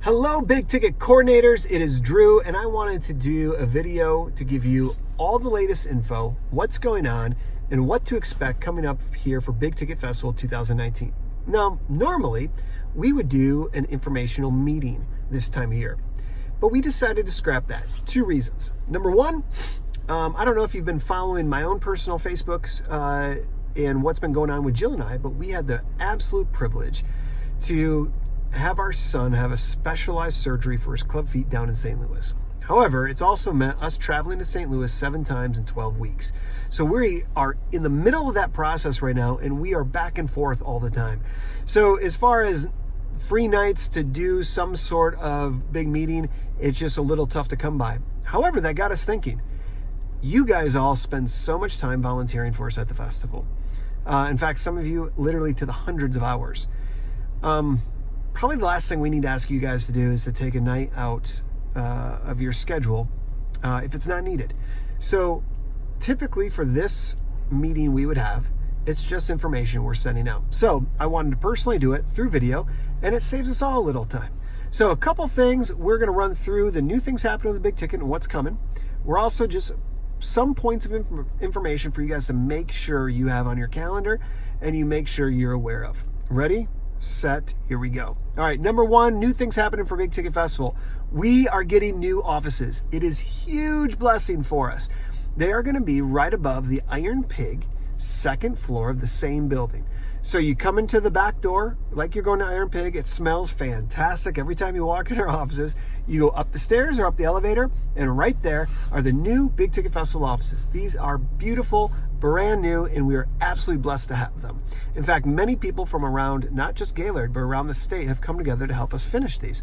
Hello, big ticket coordinators. It is Drew, and I wanted to do a video to give you all the latest info, what's going on, and what to expect coming up here for Big Ticket Festival 2019. Now, normally, we would do an informational meeting this time of year, but we decided to scrap that. Two reasons. Number one, I don't know if you've been following my own personal Facebooks and what's been going on with Jill and I, but we had the absolute privilege to have our son have a specialized surgery for his club feet down in St. Louis. However, it's also meant us traveling to St. Louis 7 times in 12 weeks. So we are in the middle of that process right now, and we are back and forth all the time. So as far as free nights to do some sort of big meeting, it's just a little tough to come by. However, that got us thinking. You guys all spend so much time volunteering for us at the festival. In fact, some of you literally to the hundreds of hours. Probably the last thing we need to ask you guys to do is to take a night out of your schedule if it's not needed. So typically for this meeting we would have, it's just information we're sending out. So I wanted to personally do it through video, and it saves us all a little time. So a couple things, we're going to run through the new things happening with the big ticket and what's coming. We're also just some points of information for you guys to make sure you have on your calendar and you make sure you're aware of. Ready? Set, here we go. All right, number one, new things happening for Big Ticket Festival. We are getting new offices. It is a huge blessing for us. They are going to be right above the Iron Pig, second floor of the same building. So you come into the back door like you're going to Iron Pig. It smells fantastic every time you walk in our offices. You go up the stairs or up the elevator, and right there are the new Big Ticket Festival offices. These are beautiful, brand new, and we are absolutely blessed to have them. In fact, many people from around, not just Gaylord, but around the state have come together to help us finish these.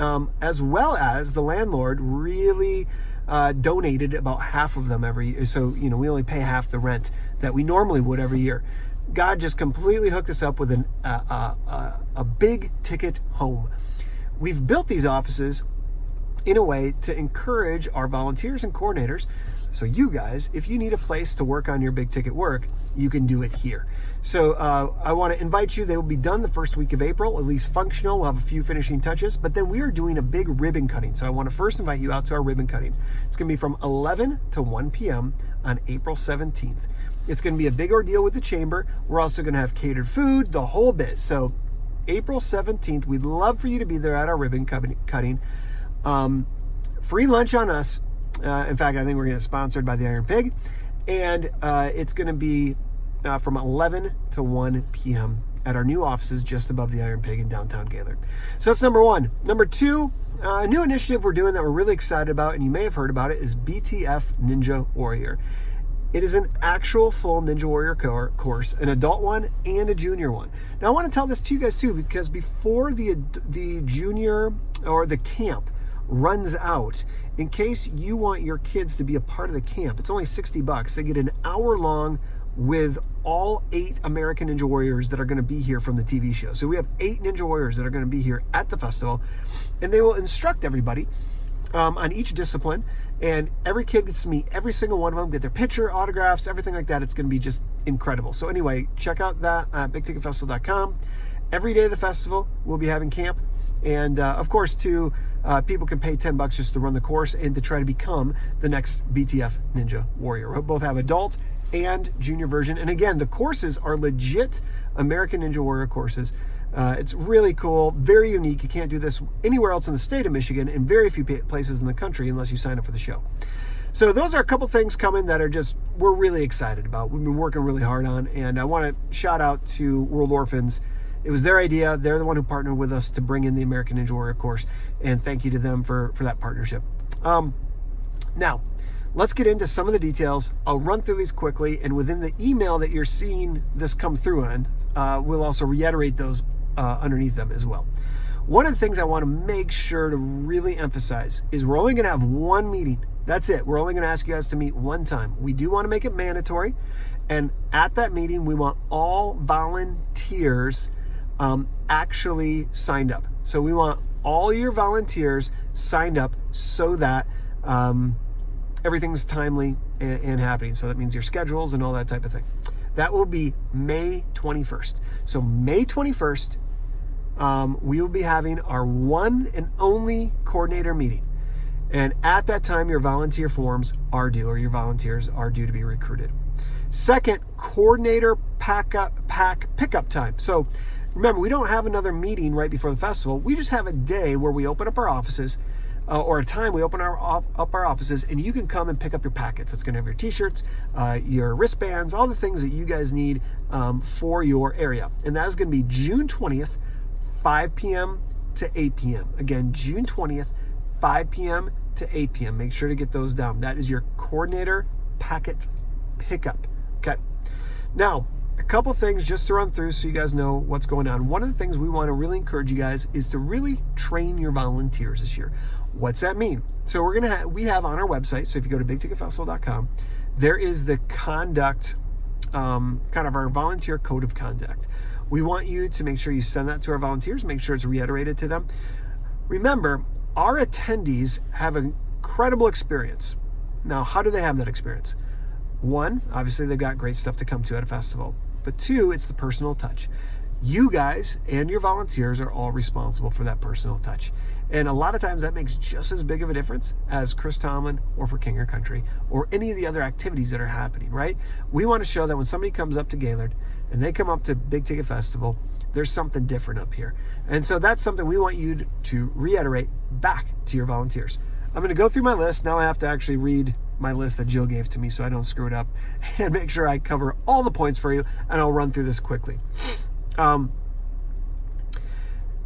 As well as the landlord really donated about half of them every year. So, we only pay half the rent that we normally would every year. God just completely hooked us up with a big ticket home. We've built these offices in a way to encourage our volunteers and coordinators. So you guys, if you need a place to work on your big ticket work, you can do it here. So I want to invite you. They will be done the first week of April, at least functional. We'll have a few finishing touches, but then we are doing a big ribbon cutting. So I want to first invite you out to our ribbon cutting. It's going to be from 11 to 1 p.m. on April 17th. It's going to be a big ordeal with the chamber. We're also going to have catered food, the whole bit. So April 17th, we'd love for you to be there at our ribbon cutting. Free lunch on us. In fact, I think we're going to get sponsored by the Iron Pig. And it's going to be from 11 to 1 p.m. at our new offices just above the Iron Pig in downtown Gaylord. So that's number one. Number two, a new initiative we're doing that we're really excited about, and you may have heard about it, is BTF Ninja Warrior. It is an actual full Ninja Warrior course, an adult one and a junior one. Now, I want to tell this to you guys too, because before the junior or the camp runs out, in case you want your kids to be a part of the camp, it's only $60. They get an hour long with all 8 American Ninja Warriors that are going to be here from the TV show. So we have 8 Ninja Warriors that are going to be here at the festival, and they will instruct everybody on each discipline, and every kid gets to meet every single one of them, get their picture, autographs, everything like that. It's going to be just incredible. So anyway, check out that at bigticketfestival.com. Every day of the festival, we'll be having camp. And of course, too, people can pay $10 just to run the course and to try to become the next BTF Ninja Warrior. We'll both have adult and junior version. And again, the courses are legit American Ninja Warrior courses. It's really cool, very unique. You can't do this anywhere else in the state of Michigan, and very few places in the country unless you sign up for the show. So those are a couple things coming that we're really excited about. We've been working really hard on, and I want to shout out to World Orphans. It was their idea. They're the one who partnered with us to bring in the American Ninja Warrior course, and thank you to them for that partnership. Now, let's get into some of the details. I'll run through these quickly, and within the email that you're seeing this come through on, we'll also reiterate those underneath them as well. One of the things I want to make sure to really emphasize is we're only going to have one meeting. That's it. We're only going to ask you guys to meet one time. We do want to make it mandatory, and at that meeting, we want all volunteers actually signed up. So we want all your volunteers signed up so that everything's timely and happening. So that means your schedules and all that type of thing. That will be May 21st. So May 21st, we will be having our one and only coordinator meeting. And at that time, your volunteer forms are due, or your volunteers are due to be recruited. Second, coordinator pack pickup time. So remember, we don't have another meeting right before the festival. We just have a day where we open up our offices, or a time we open up our offices, and you can come and pick up your packets. It's going to have your t-shirts, your wristbands, all the things that you guys need for your area. And that is going to be June 20th, 5 p.m. to 8 p.m. Again, June 20th, 5 p.m. to 8 p.m. Make sure to get those down. That is your coordinator packet pickup. Okay. Now, a couple things just to run through so you guys know what's going on. One of the things we want to really encourage you guys is to really train your volunteers this year. What's that mean? So we have on our website, so if you go to bigticketfestival.com, there is the conduct, kind of our volunteer code of conduct. We want you to make sure you send that to our volunteers, make sure it's reiterated to them. Remember, our attendees have an incredible experience. Now, how do they have that experience? One, obviously they've got great stuff to come to at a festival. But two, it's the personal touch. You guys and your volunteers are all responsible for that personal touch. And a lot of times that makes just as big of a difference as Chris Tomlin or for King or Country or any of the other activities that are happening, right? We want to show that when somebody comes up to Gaylord and they come up to Big Ticket Festival, there's something different up here. And so that's something we want you to reiterate back to your volunteers. I'm going to go through my list. Now I have to actually read my list that Jill gave to me so I don't screw it up and make sure I cover all the points for you, and I'll run through this quickly.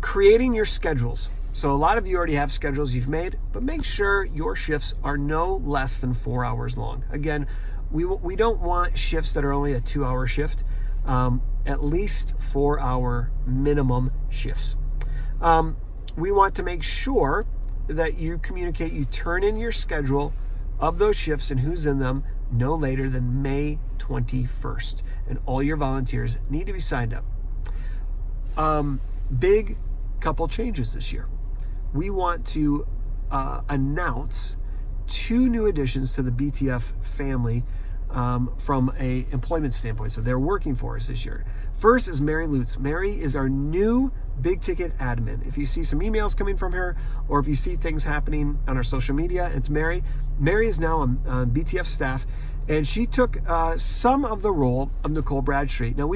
Creating your schedules. So a lot of you already have schedules you've made, but make sure your shifts are no less than 4 hours long. Again, we don't want shifts that are only a 2-hour shift, at least 4-hour minimum shifts. We want to make sure that you communicate, you turn in your schedule of those shifts and who's in them no later than May 21st. And all your volunteers need to be signed up. Big couple changes this year. We want to announce 2 new additions to the BTF family from a employment standpoint. So they're working for us this year. First is Mary Lutz. Mary is our new Big Ticket admin. If you see some emails coming from her, or if you see things happening on our social media, it's Mary. Mary is now on BTF staff, and she took some of the role of Nicole Bradstreet. Now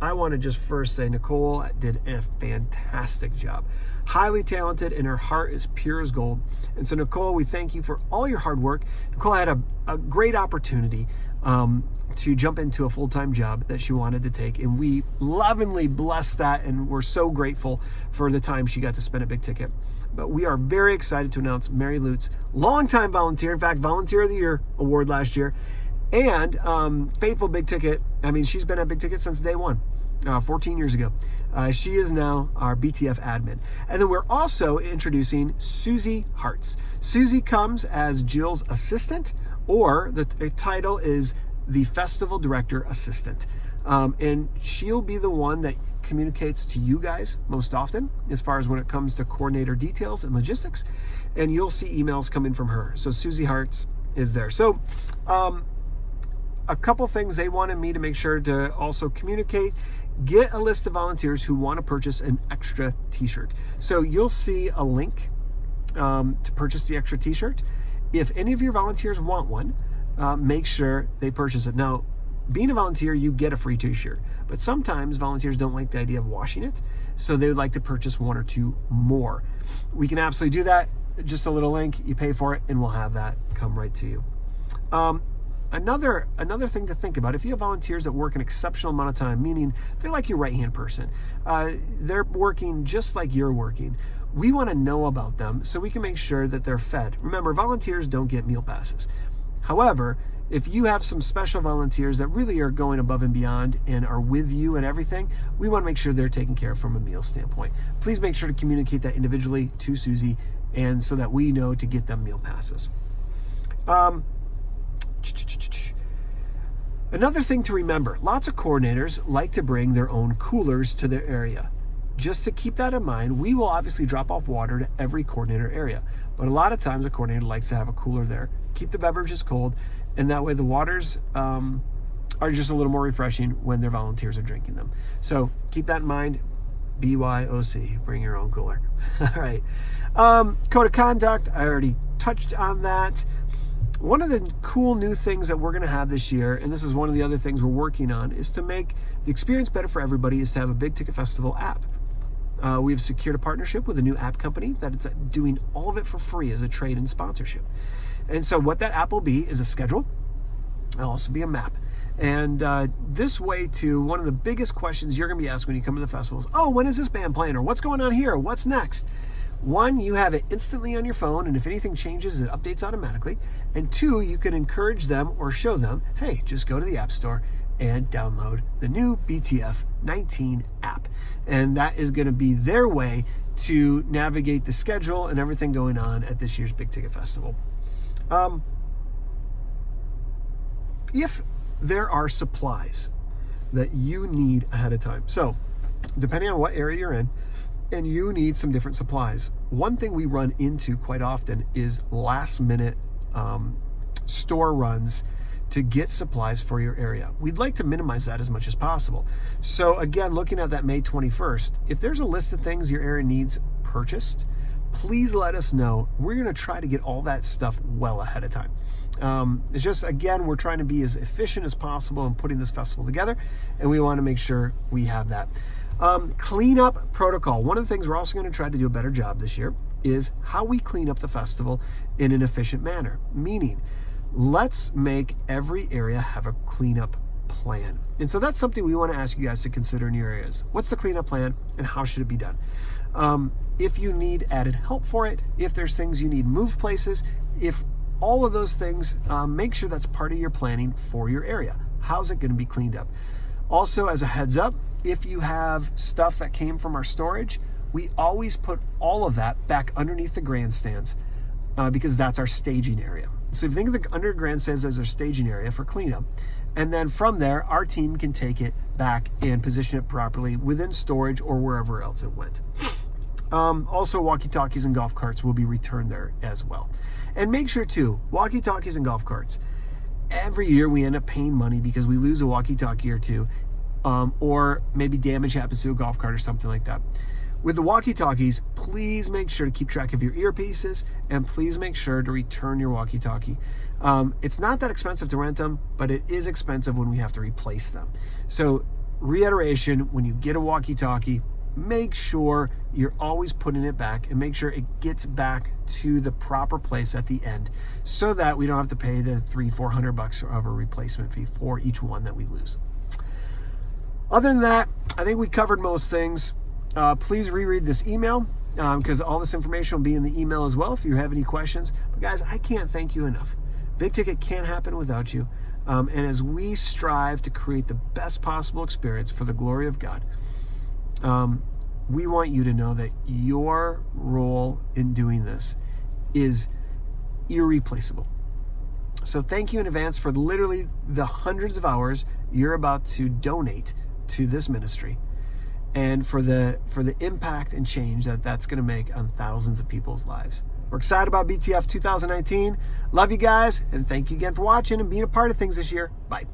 I want to just first say Nicole did a fantastic job. Highly talented, and her heart is pure as gold. And so Nicole, we thank you for all your hard work. Nicole had a great opportunity to jump into a full-time job that she wanted to take, and we lovingly blessed that, and we're so grateful for the time she got to spend at Big Ticket. But we are very excited to announce Mary Lutz, longtime volunteer, in fact, Volunteer of the Year award last year, and faithful Big Ticket. I mean, she's been at Big Ticket since day one, 14 years ago. She is now our BTF admin. And then we're also introducing Susie Hartz. Susie comes as Jill's assistant, or the title is the Festival Director Assistant. And she'll be the one that communicates to you guys most often as far as when it comes to coordinator details and logistics. And you'll see emails coming from her. So Susie Hartz is there. So a couple things they wanted me to make sure to also communicate. Get a list of volunteers who want to purchase an extra t-shirt. So you'll see a link to purchase the extra t-shirt. If any of your volunteers want one, make sure they purchase it. Now, being a volunteer, you get a free t-shirt, but sometimes volunteers don't like the idea of washing it, so they would like to purchase 1 or 2 more. We can absolutely do that. Just a little link, you pay for it, and we'll have that come right to you. Another thing to think about, if you have volunteers that work an exceptional amount of time, meaning they're like your right-hand person, they're working just like you're working, we want to know about them so we can make sure that they're fed. Remember, volunteers don't get meal passes. However, if you have some special volunteers that really are going above and beyond and are with you and everything, we want to make sure they're taken care of from a meal standpoint. Please make sure to communicate that individually to Susie, and so that we know to get them meal passes. Another thing to remember, lots of coordinators like to bring their own coolers to their area. Just to keep that in mind, we will obviously drop off water to every coordinator area, but a lot of times a coordinator likes to have a cooler there. Keep the beverages cold, and that way the waters are just a little more refreshing when their volunteers are drinking them. So keep that in mind. BYOC, bring your own cooler. All right. Code of conduct, I already touched on that. One of the cool new things that we're going to have this year, and this is one of the other things we're working on, is to make the experience better for everybody, is to have a Big Ticket Festival app. We've secured a partnership with a new app company that is doing all of it for free as a trade and sponsorship. And so what that app will be is a schedule. It'll also be a map. And this way, too, one of the biggest questions you're going to be asked when you come to the festival is, oh, when is this band playing? Or what's going on here? What's next? One, you have it instantly on your phone, and if anything changes, it updates automatically. And two, you can encourage them or show them, hey, just go to the App Store and download the new BTF 19 app. And that is going to be their way to navigate the schedule and everything going on at this year's Big Ticket Festival. If there are supplies that you need ahead of time, so depending on what area you're in, and you need some different supplies, one thing we run into quite often is last minute store runs to get supplies for your area. We'd like to minimize that as much as possible. So again, looking at that May 21st, if there's a list of things your area needs purchased, please let us know. We're going to try to get all that stuff well ahead of time. It's just, again, we're trying to be as efficient as possible in putting this festival together, and we want to make sure we have that. Cleanup protocol. One of the things we're also going to try to do a better job this year is how we clean up the festival in an efficient manner. Meaning, let's make every area have a cleanup plan. And so that's something we want to ask you guys to consider in your areas. What's the cleanup plan and how should it be done? If you need added help for it, if there's things you need moved places, if all of those things, make sure that's part of your planning for your area. How's it going to be cleaned up? Also, as a heads up, if you have stuff that came from our storage, we always put all of that back underneath the grandstands because that's our staging area. So if you think of the under grandstands as our staging area for cleanup, and then from there, our team can take it back and position it properly within storage or wherever else it went. Also, walkie-talkies and golf carts will be returned there as well. And make sure too, walkie-talkies and golf carts, every year we end up paying money because we lose a walkie-talkie or two, or maybe damage happens to a golf cart or something like that. With the walkie-talkies, please make sure to keep track of your earpieces, and please make sure to return your walkie-talkie. It's not that expensive to rent them, but it is expensive when we have to replace them. So, reiteration, when you get a walkie-talkie, make sure you're always putting it back and make sure it gets back to the proper place at the end so that we don't have to pay the $300-400 of a replacement fee for each one that we lose. Other than that, I think we covered most things. Please reread this email because all this information will be in the email as well if you have any questions. But guys, I can't thank you enough. Big Ticket can't happen without you. And as we strive to create the best possible experience for the glory of God, we want you to know that your role in doing this is irreplaceable. So thank you in advance for literally the hundreds of hours you're about to donate to this ministry and for the impact and change that that's going to make on thousands of people's lives. We're excited about BTF 2019. Love you guys, and thank you again for watching and being a part of things this year. Bye.